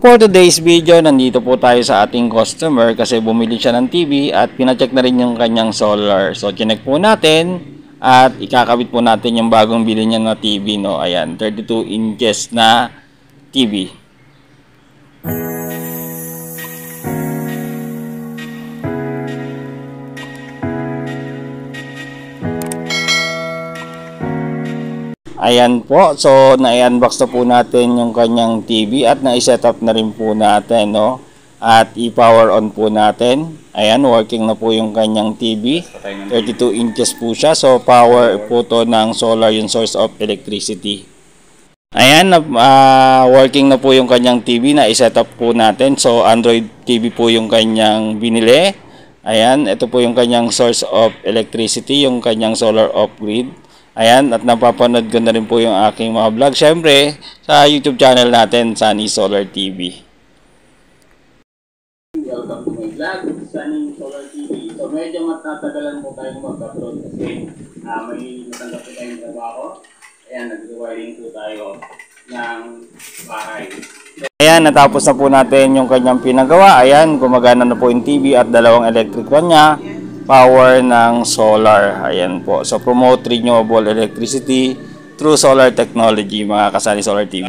for today's video, nandito po tayo sa ating customer kasi bumili siya ng TV at pinacheck na rin yung kanyang solar. So, chinek po natin at ikakabit po natin yung bagong bili niya na TV, no? Ayan, 32 inches na TV. Ayan po, so na-unbox na po natin yung kanyang TV at na-set up na rin po natin, no? At i-power on po natin. Ayan, working na po yung kanyang TV. 32 inches po siya, so power po to ng solar yung source of electricity. Ayan, working na po yung kanyang TV na i-set up po natin. So Android TV po yung kanyang binili. Ayan, ito po yung kanyang source of electricity, yung kanyang solar off-grid. Ayan, at napapanood ko na rin po yung aking mga vlog. Siyempre, sa YouTube channel natin, Sunny Solar TV. Welcome to my vlog, Sunny Solar TV. So, medyo matatagalan po tayong mag-upload kasi may natanggap po tayong trabaho. Ayan, nag-wiring po tayo ng bahay. Ayan, natapos na po natin yung kanyang pinagawa. Ayan, gumagana na po yung TV at dalawang electric fan niya. Power ng solar. Ayan po. So, promote renewable electricity through solar technology, mga ka-Sunny Solar TV.